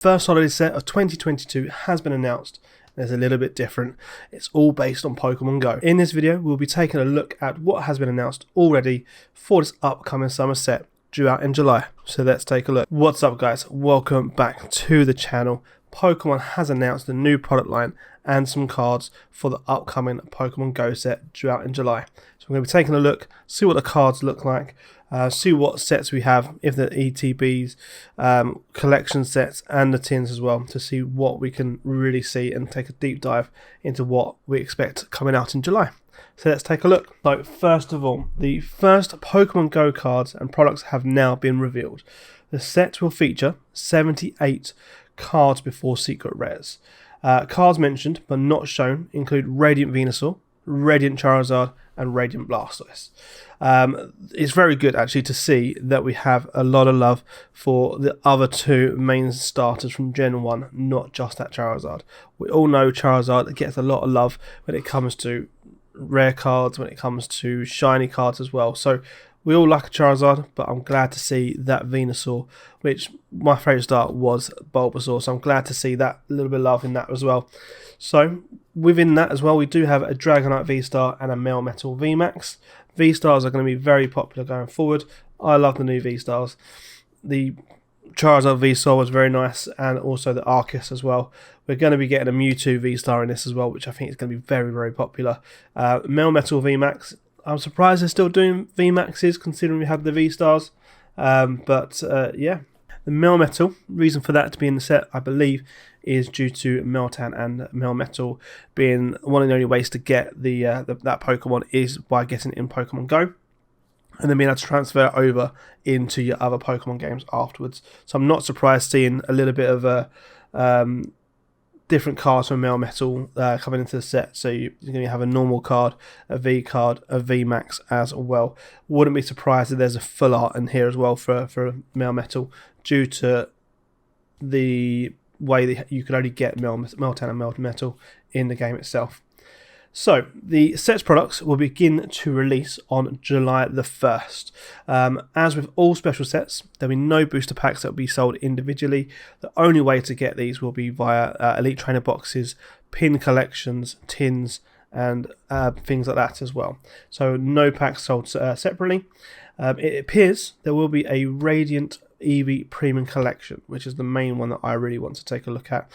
First holiday set of 2022 has been announced. It's a little bit different. It's all based on Pokemon Go. In this video, we'll be taking a look at what has been announced already for this upcoming summer set due out in July. So let's take a look. What's up, guys? Welcome back to the channel. Pokemon has announced a new product line and some cards for the upcoming Pokemon Go set due out in July. So I'm going to be taking a look, see what the cards look like, see what sets we have, if the ETBs, collection sets and the tins as well, to see what we can really see and take a deep dive into what we expect coming out in July. So let's take a look. So first of all, the first Pokemon Go cards and products have now been revealed. The set will feature 78 cards before secret rares. Cards mentioned but not shown include Radiant Venusaur, Radiant Charizard and Radiant Blastoise. It's very good actually to see that we have a lot of love for the other two main starters from Gen 1, not just that Charizard. We all know Charizard gets a lot of love when it comes to rare cards, when it comes to shiny cards as well. So we all like a Charizard, but I'm glad to see that Venusaur, which my favourite start was Bulbasaur, so I'm glad to see that little bit of love in that as well. So within that as well, we do have a Dragonite V Star and a Melmetal VMAX. V Stars are going to be very popular going forward. I love the new V Stars. The Charizard V Star was very nice, and also the Arceus as well. We're going to be getting a Mewtwo V Star in this as well, which I think is going to be very, very popular. Melmetal VMAX. I'm surprised they're still doing VMAXs considering we have the V-Stars. Yeah, the Melmetal, reason for that to be in the set, I believe, is due to Meltan and Melmetal being one of the only ways to get that Pokemon is by getting it in Pokemon Go, and then being able to transfer over into your other Pokemon games afterwards. So I'm not surprised seeing a little bit of a different cards from Melmetal coming into the set. So you're going to have a normal card, a V card, a VMAX as well. Wouldn't be surprised if there's a full art in here as well for Melmetal, due to the way that you could only get Meltan and Melmetal in the game itself. So the set's products will begin to release on July the 1st. As with all special sets, there'll be no booster packs that will be sold individually. The only way to get these will be via Elite Trainer boxes, pin collections, tins and things like that as well. So no packs sold separately. It appears there will be a Radiant Eevee Premium Collection, which is the main one that I really want to take a look at.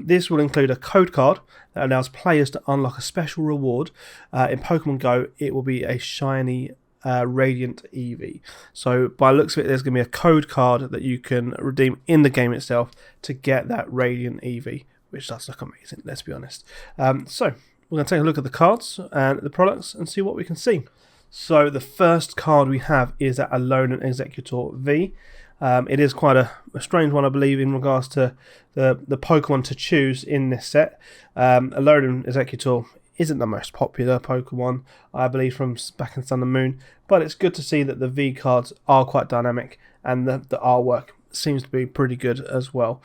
This will include a code card that allows players to unlock a special reward. In Pokemon Go, it will be a shiny Radiant Eevee. So by the looks of it, there's going to be a code card that you can redeem in the game itself to get that Radiant Eevee, which does look amazing, let's be honest. So we're going to take a look at the cards and the products and see what we can see. So the first card we have is that Alolan Executor V. It is quite a strange one, I believe, in regards to the Pokemon to choose in this set. Alolan Executor isn't the most popular Pokemon, I believe, from back in Sun and Moon, but it's good to see that the V cards are quite dynamic and the artwork seems to be pretty good as well.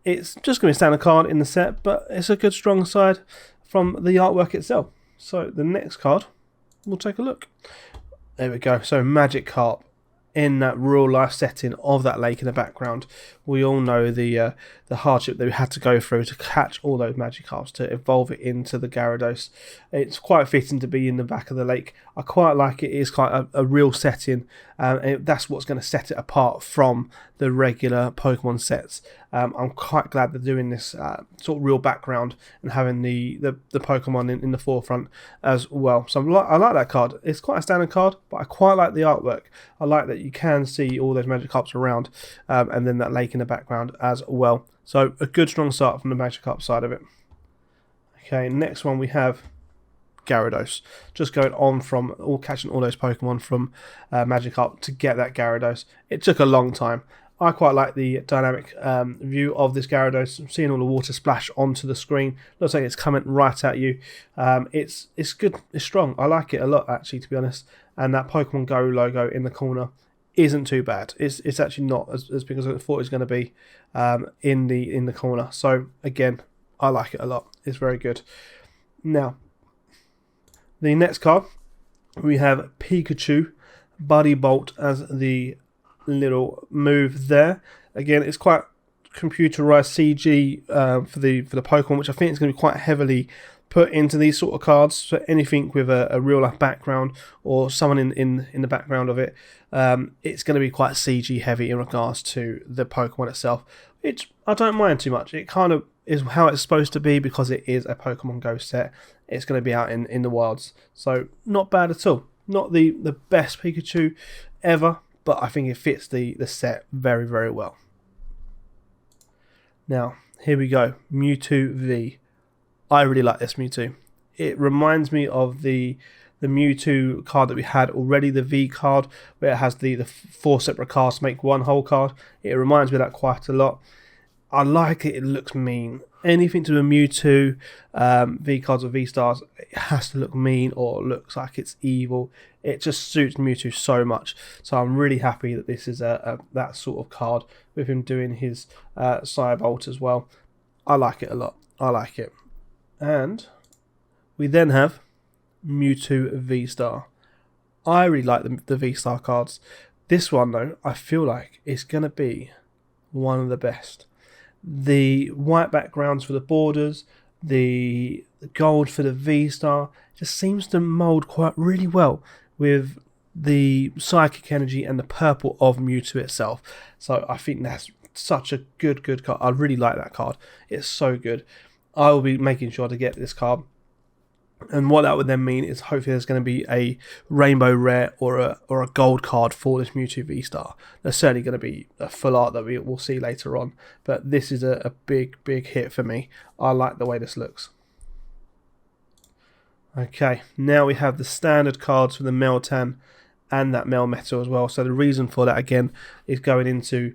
It's just going to be a standard card in the set, but it's a good strong side from the artwork itself. So the next card, we'll take a look. There we go. So Magikarp in that real life setting of that lake in the background. We all know the hardship that we had to go through to catch all those Magikarps, to evolve it into the Gyarados. It's quite fitting to be in the back of the lake. I quite like it. It's quite a real setting, and that's what's going to set it apart from the regular Pokemon sets. I'm quite glad they're doing this sort of real background and having the Pokemon in the forefront as well. So I like that card. It's quite a standard card, but I quite like the artwork. I like that you can see all those Magikarps around, and then that lake in the background as well. So a good strong start from the Magikarp side of it. Okay, next one we have Gyarados. Just going on from catching all those Pokemon from Magikarp to get that Gyarados. It took a long time. I quite like the dynamic view of this Gyarados. Seeing all the water splash onto the screen. Looks like it's coming right at you. It's good. It's strong. I like it a lot, actually, to be honest. And that Pokemon Go logo in the corner isn't too bad. It's actually not as big as I thought it was going to be in the corner. So again, I like it a lot. It's very good. Now, the next card, we have Pikachu Buddy Bolt as the little move there. Again, it's quite computerized CG for the Pokemon, which I think is going to be quite heavily put into these sort of cards. So anything with a real life background or someone in the background of it, it's going to be quite CG heavy in regards to the Pokemon itself, which I don't mind too much. It kind of is how it's supposed to be because it is a Pokemon Go set. It's going to be out in the wilds, so not bad at all. Not the best Pikachu ever, but I think it fits the set very, very well. Now, here we go. Mewtwo V. I really like this Mewtwo. It reminds me of the Mewtwo card that we had already, the V card, where it has the 4 separate cards to make one whole card. It reminds me of that quite a lot. I like it. It looks mean. Anything to do with Mewtwo, V cards or V stars, it has to look mean or looks like it's evil. It just suits Mewtwo so much. So I'm really happy that this is that sort of card with him doing his Cybolt as well. I like it a lot. I like it. And we then have Mewtwo V Star. I really like the V Star cards. This one though, I feel like it's going to be one of the best. The white backgrounds for the borders, the gold for the V Star, just seems to mould quite really well with the psychic energy and the purple of Mewtwo itself. So I think that's such a good card. I really like that card. It's so good. I will be making sure to get this card. And what that would then mean is hopefully there's going to be a rainbow rare or a gold card for this Mewtwo V Star. There's certainly going to be a full art that we will see later on. But this is a big hit for me. I like the way this looks. Okay, now we have the standard cards for the Meltan and that Melmetal as well. So the reason for that again is going into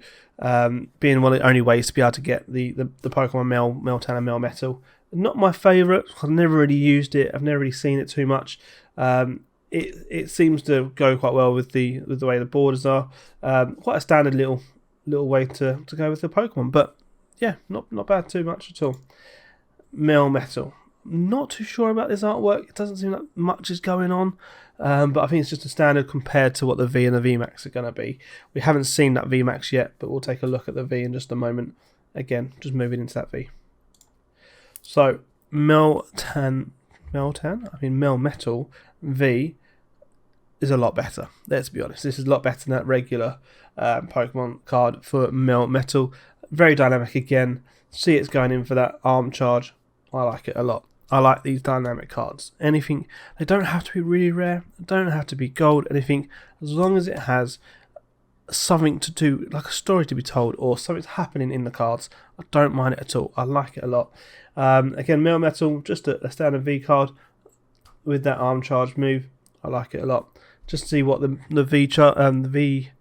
being one of the only ways to be able to get the Pokemon Meltan and Melmetal. Not my favourite. I've never really used it. I've never really seen it too much. It seems to go quite well with the way the borders are. Quite a standard little way to go with the Pokemon. But yeah, not bad too much at all. Melmetal. Not too sure about this artwork. It doesn't seem like much is going on. But I think it's just a standard compared to what the V and the VMAX are going to be. We haven't seen that VMAX yet, but we'll take a look at the V in just a moment. Again, just moving into that V. So, Melmetal V is a lot better. Let's be honest. This is a lot better than that regular Pokemon card for Melmetal. Very dynamic again. See it's going in for that arm charge. I like it a lot. I like these dynamic cards. Anything, they don't have to be really rare. They don't have to be gold. Anything, as long as it has something to do, like a story to be told or something's happening in the cards, I don't mind it at all. I like it a lot. Again, Melmetal, just a standard V card with that arm charge move. I like it a lot. Just to see what the V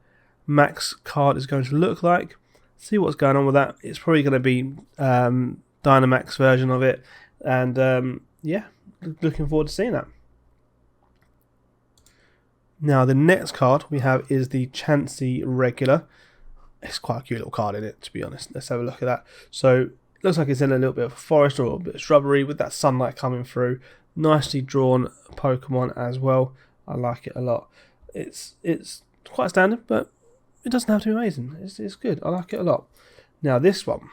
Max card is going to look like. See what's going on with that. It's probably going to be Dynamax version of it, and yeah, looking forward to seeing that. Now the next card we have is the Chansey Regular. It's quite a cute little card in it, to be honest. Let's have a look at that. So it looks like it's in a little bit of a forest or a bit of shrubbery with that sunlight coming through. Nicely drawn Pokemon as well. I like it a lot. It's quite standard, but it doesn't have to be amazing. It's good. I like it a lot. Now this one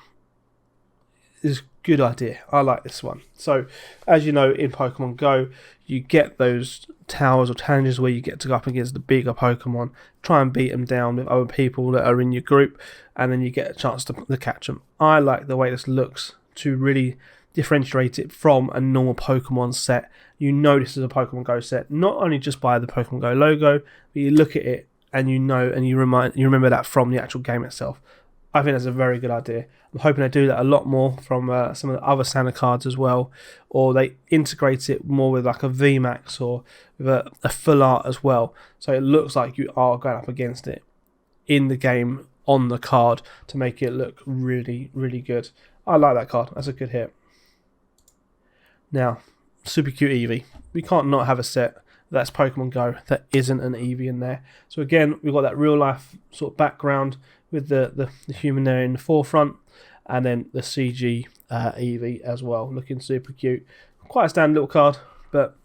is a good idea. I like this one. So as you know, in Pokemon Go, you get those towers or challenges where you get to go up against the bigger Pokemon, try and beat them down with other people that are in your group, and then you get a chance to catch them. I like the way this looks to really differentiate it from a normal Pokemon set. You know this is a Pokemon Go set, not only just by the Pokemon Go logo, but you look at it and you know and you remember that from the actual game itself. I think that's a very good idea. I'm hoping they do that a lot more from some of the other standard cards as well, or they integrate it more with like a VMAX or with a full art as well, so it looks like you are going up against it in the game on the card to make it look really, really good. I like that card. That's a good hit. Now, super cute Eevee. We can't not have a set that's Pokemon Go that isn't an Eevee in there. So again, we've got that real life sort of background with the human there in the forefront, and then the CG Eevee as well, looking super cute. Quite a standard little card, but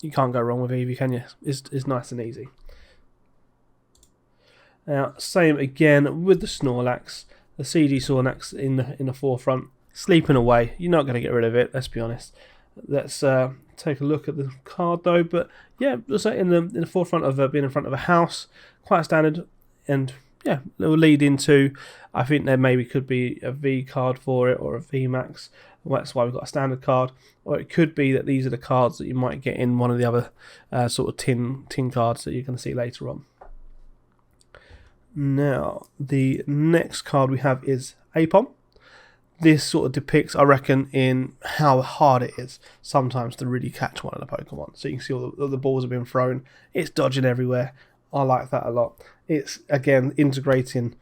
you can't go wrong with Eevee, can you? It's nice and easy. Now, same again with the Snorlax. the CG Snorlax in the forefront, sleeping away. You're not going to get rid of it, let's be honest. Let's take a look at the card though. But yeah, looks like in the forefront of being in front of a house, quite standard. And yeah, it will lead into, I think there maybe could be a V card for it, or a VMAX. That's why we've got a standard card. Or it could be that these are the cards that you might get in one of the other sort of tin cards that you're going to see later on. Now, the next card we have is Apon. This sort of depicts, I reckon, in how hard it is sometimes to really catch one of the Pokemon. So you can see all the balls have been thrown. It's dodging everywhere. I like that a lot. It's, again, integrating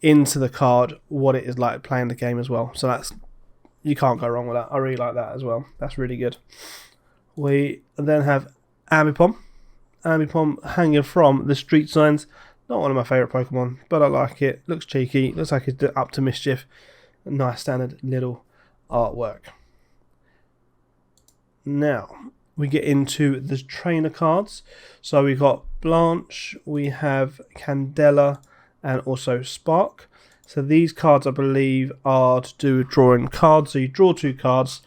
into the card what it is like playing the game as well. So that's, you can't go wrong with that. I really like that as well. That's really good. We then have Apon. Apon hanging from the street signs. Not one of my favourite Pokemon, but I like it. Looks cheeky. Looks like it's up to mischief. Nice standard little artwork. Now we get into the trainer cards. So we've got Blanche, we have Candela, and also Spark. So these cards, I believe, are to do with drawing cards. So you draw 2 cards.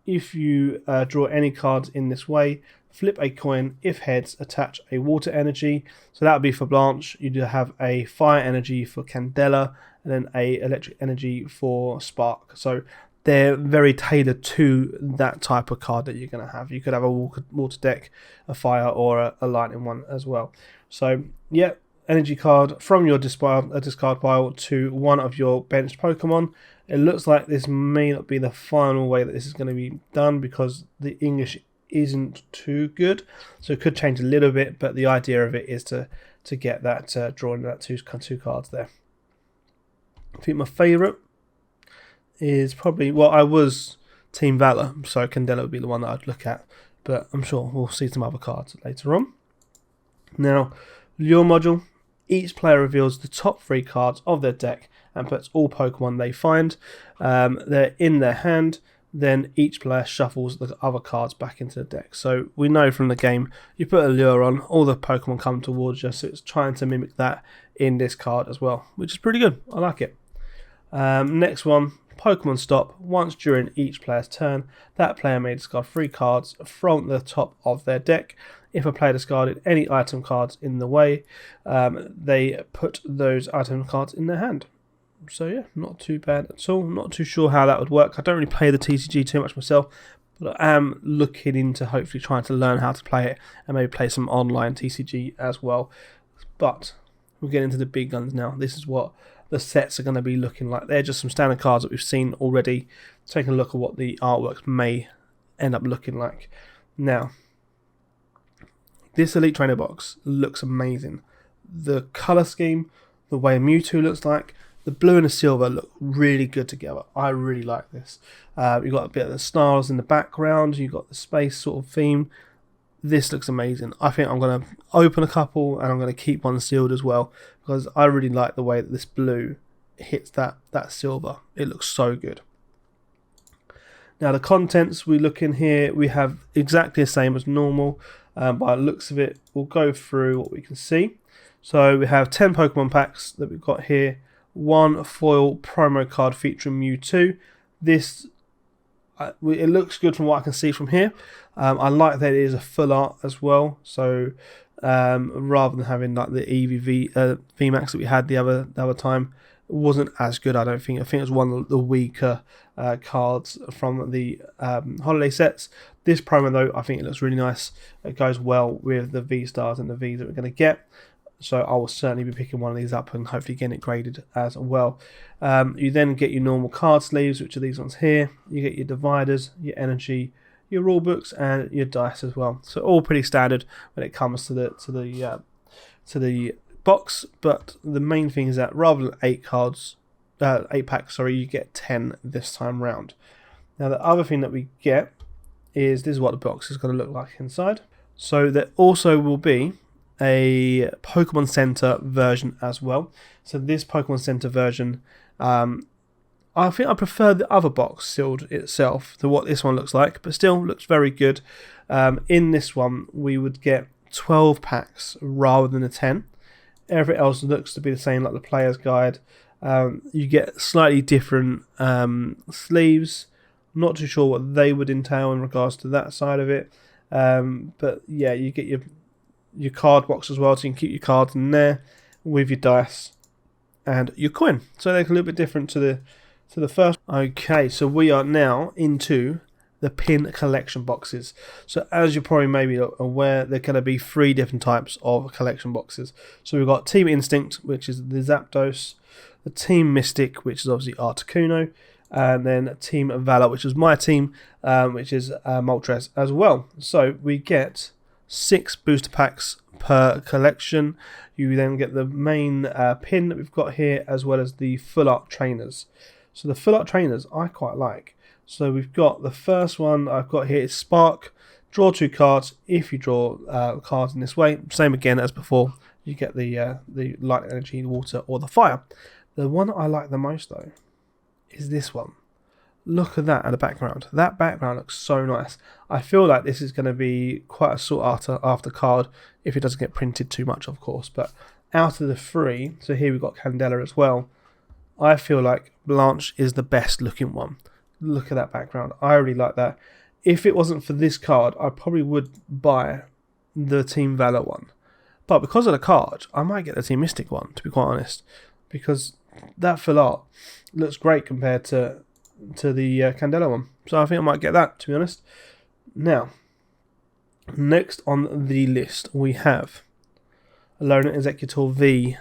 If you draw any cards in this way, flip a coin. If heads, attach a water energy. So that would be for Blanche. You do have a fire energy for Candela, and then a electric energy for Spark. So they're very tailored to that type of card that you're going to have. You could have a water deck, a fire, or a lightning one as well. So yeah, energy card from your discard pile to one of your benched Pokemon. It looks like this may not be the final way that this is going to be done, because the English isn't too good, so it could change a little bit, but the idea of it is to get that drawing that two cards there. I think my favourite is probably, well, I was Team Valor, so Candela would be the one that I'd look at, but I'm sure we'll see some other cards later on. Now, Lure Module. Each player reveals the top 3 cards of their deck and puts all Pokemon they find they're in their hand. Then each player shuffles the other cards back into the deck. So we know from the game, you put a lure on, all the Pokemon come towards you, so it's trying to mimic that in this card as well, which is pretty good. I like it. Next one, Pokemon Stop. Once during each player's turn, that player may discard 3 cards from the top of their deck. If a player discarded any item cards in the way, they put those item cards in their hand. So yeah, not too bad at all. Not too sure how that would work. I don't really play the TCG too much myself, but I am looking into hopefully trying to learn how to play it and maybe play some online TCG as well. But we'll get into the big guns now. This is what the sets are going to be looking like. They're just some standard cards that we've seen already. Taking a look at what the artworks may end up looking like. Now, this Elite Trainer box looks amazing. The colour scheme, the way Mewtwo looks like, the blue and the silver look really good together. I really like this. You've got a bit of the stars in the background. You've got the space sort of theme. This looks amazing. I think I'm going to open a couple and I'm going to keep one sealed as well, because I really like the way that this blue hits that silver. It looks so good. Now the contents we look in here, we have exactly the same as normal. By the looks of it, we'll go through what we can see. So we have 10 Pokemon packs that we've got here. 1 foil promo card featuring Mewtwo. This, it looks good from what I can see from here. I like that it is a full art as well. So rather than having like the Eevee VMAX that we had the other time, it wasn't as good, I don't think. I think it was one of the weaker cards from the holiday sets. This promo though, I think it looks really nice. It goes well with the V Stars and the Vs that we're going to get. So I will certainly be picking one of these up and hopefully getting it graded as well. You then get your normal card sleeves, which are these ones here. You get your dividers, your energy, your rule books, and your dice as well. So all pretty standard when it comes to the box. But the main thing is that rather than 8 packs, you get 10 this time round. Now the other thing that we get is, this is what the box is going to look like inside. So there also will be a Pokemon Center version as well. So this Pokemon Center version, I think I prefer the other box sealed itself to what this one looks like, but still looks very good. In this one, we would get 12 packs rather than the 10. Everything else looks to be the same, like the player's guide, You get slightly different sleeves. I'm not too sure what they would entail in regards to that side of it. But yeah, you get your card box as well, so you can keep your cards in there with your dice and your coin. So they're a little bit different to the first. Okay, so we are now into the pin collection boxes. So as you're probably maybe aware, there are going to be 3 different types of collection boxes. So we've got Team Instinct, which is the Zapdos, the Team Mystic, which is obviously Articuno, and then Team Valor, which is my team, which is Moltres as well. So we get 6 booster packs per collection. You then get the main pin that we've got here, as well as the full art trainers. So the full art trainers I quite like. So we've got the first one I've got here is Spark. Draw 2 cards. If you draw cards in this way, same again as before, you get the light energy, the water, or the fire. The one I like the most though is this one. Look at that at the background. That background looks so nice. I feel like this is going to be quite a sought after card if it doesn't get printed too much, of course. But out of the 3, so here we've got Candela as well. I feel like Blanche is the best looking one. Look at that background. I really like that. If it wasn't for this card, I probably would buy the Team Valor one. But because of the card, I might get the Team Mystic one, to be quite honest. Because that full art looks great compared to the Candela one. So I think I might get that, to be honest. Now, next on the list, we have Alolan Exeggutor V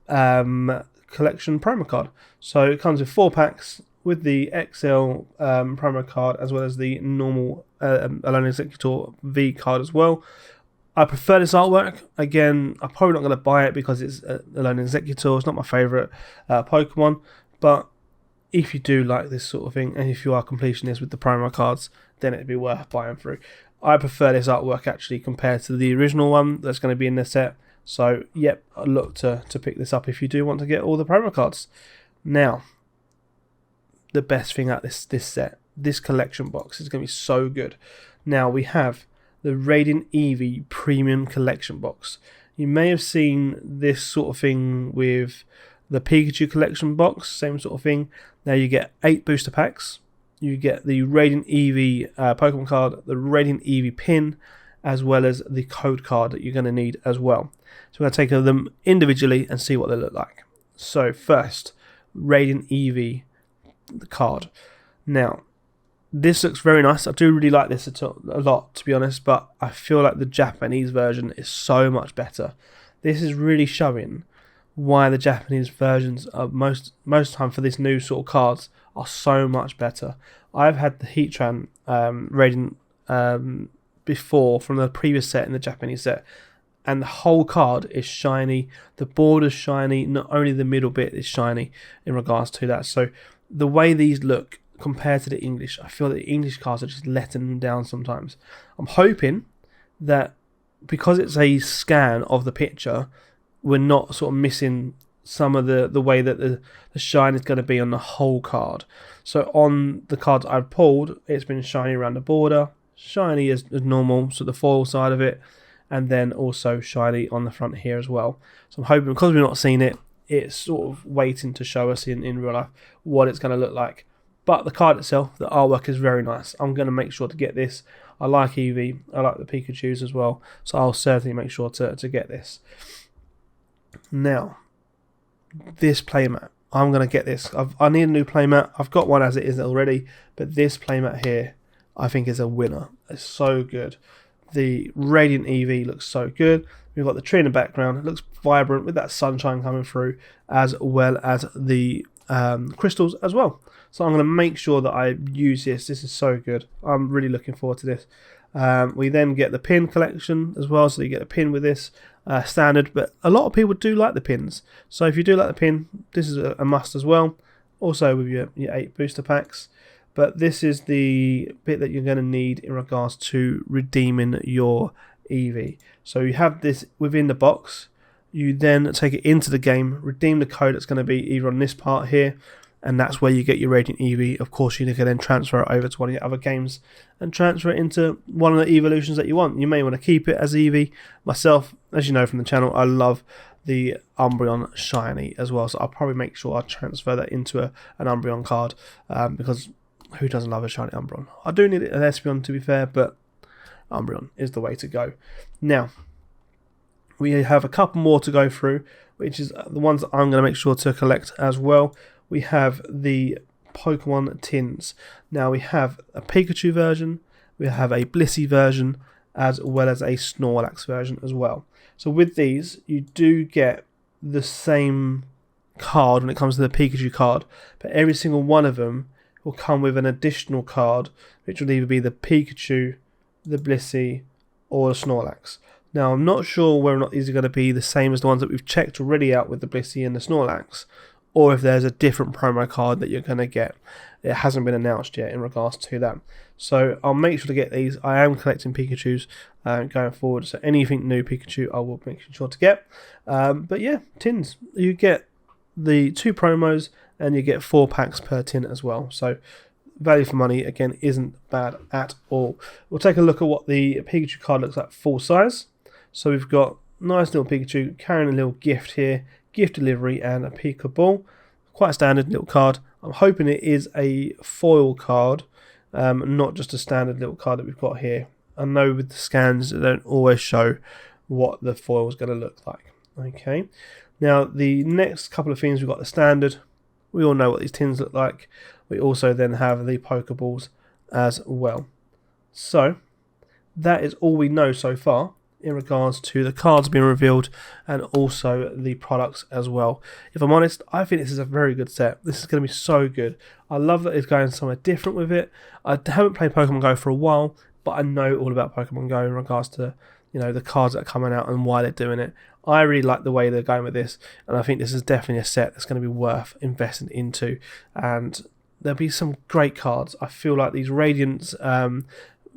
Collection promo card. So it comes with 4 packs with the XL promo card, as well as the normal Alolan Exeggutor V card as well. I prefer this artwork. Again, I'm probably not going to buy it because it's Alolan Exeggutor. It's not my favourite Pokemon. But if you do like this sort of thing, and if you are completionist with the promo cards, then it'd be worth buying through. I prefer this artwork actually compared to the original one that's going to be in the set. So, yep, I'd look to pick this up if you do want to get all the promo cards. Now, the best thing at this set, this collection box is going to be so good. Now, we have the Radiant Eevee Premium Collection box. You may have seen this sort of thing with the Pikachu collection box, same sort of thing. Now you get 8 booster packs. You get the Radiant Eevee Pokemon card, the Radiant Eevee pin, as well as the code card that you're going to need as well. So we're going to take them individually and see what they look like. So first, Radiant Eevee card. Now, this looks very nice. I do really like this a lot, to be honest, but I feel like the Japanese version is so much better. This is really showing why the Japanese versions are most time for this new sort of cards are so much better. I've had the Heatran Radiant before from the previous set in the Japanese set, and the whole card is shiny. The border's shiny. Not only the middle bit is shiny in regards to that. So the way these look compared to the English, I feel that the English cards are just letting them down sometimes. I'm hoping that because it's a scan of the picture, we're not sort of missing some of the way that the shine is going to be on the whole card. So on the cards I've pulled, it's been shiny around the border, shiny as normal, so the foil side of it, and then also shiny on the front here as well. So I'm hoping, because we've not seen it, it's sort of waiting to show us in real life what it's going to look like. But the card itself, the artwork is very nice. I'm going to make sure to get this. I like Eevee, I like the Pikachus as well, so I'll certainly make sure to get this. Now, this playmat, I'm going to get this. I need a new playmat. I've got one as it is already, but this playmat here, I think is a winner. It's so good. The Radiant Eevee looks so good. We've got the tree in the background. It looks vibrant with that sunshine coming through, as well as the crystals as well. So I'm going to make sure that I use this. This is so good. I'm really looking forward to this. We then get the pin collection as well, so you get a pin with this standard, but a lot of people do like the pins. So if you do like the pin, this is a must as well. Also with your 8 booster packs. But this is the bit that you're going to need in regards to redeeming your Eevee. So you have this within the box. You then take it into the game, redeem the code that's going to be either on this part here, and that's where you get your Radiant Eevee. Of course, you can then transfer it over to one of your other games and transfer it into one of the evolutions that you want. You may want to keep it as Eevee. Myself, as you know from the channel, I love the Umbreon Shiny as well. So I'll probably make sure I transfer that into an Umbreon card, because who doesn't love a shiny Umbreon? I do need an Espeon to be fair, but Umbreon is the way to go. Now, we have a couple more to go through, which is the ones that I'm going to make sure to collect as well. We have the Pokemon tins. Now we have a Pikachu version, we have a Blissey version, as well as a Snorlax version as well. So with these, you do get the same card when it comes to the Pikachu card, but every single one of them will come with an additional card, which will either be the Pikachu, the Blissey, or the Snorlax. Now, I'm not sure whether or not these are going to be the same as the ones that we've checked already out with the Blissey and the Snorlax, or if there's a different promo card that you're going to get. It hasn't been announced yet in regards to that. So I'll make sure to get these. I am collecting Pikachus going forward, so anything new Pikachu I will make sure to get. But yeah, tins. You get the 2 promos and you get 4 packs per tin as well. So value for money, again, isn't bad at all. We'll take a look at what the Pikachu card looks like full size. So we've got nice little Pikachu carrying a little gift here, gift delivery and a Pokeball. Quite a standard little card. I'm hoping it is a foil card, not just a standard little card that we've got here. I know with the scans they don't always show what the foil is going to look like. Okay, now the next couple of things, we've got the standard. We all know what these tins look like. We also then have the Pokeballs as well. So that is all we know so far in regards to the cards being revealed and also the products as well. If I'm honest, I think this is a very good set. This is going to be so good. I love that it's going somewhere different with it. I haven't played Pokemon Go for a while, but I know all about Pokemon Go in regards to, you know, the cards that are coming out and why they're doing it. I really like the way they're going with this, and I think this is definitely a set that's going to be worth investing into, and there'll be some great cards. I feel like these Radiant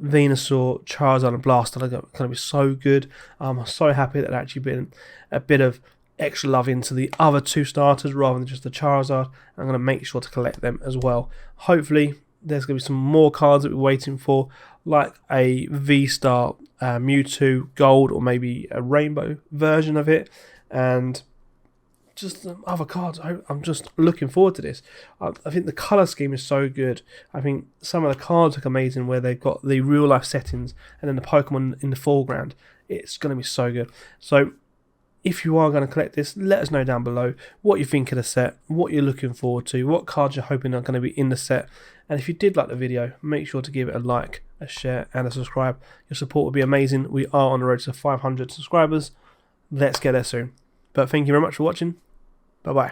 Venusaur, Charizard and Blastoise are going to be so good. I'm so happy that actually been a bit of extra love into the other 2 starters rather than just the Charizard. I'm going to make sure to collect them as well. Hopefully there's going to be some more cards that we're waiting for, like a V Star Mewtwo Gold, or maybe a rainbow version of it, and just other cards. I'm just looking forward to this. I think the colour scheme is so good. I think some of the cards look amazing where they've got the real life settings and then the Pokemon in the foreground. It's going to be so good. So if you are going to collect this, let us know down below what you think of the set, what you're looking forward to, what cards you're hoping are going to be in the set. And if you did like the video, make sure to give it a like, a share and a subscribe. Your support would be amazing. We are on the road to 500 subscribers. Let's get there soon. But thank you very much for watching. Bye-bye.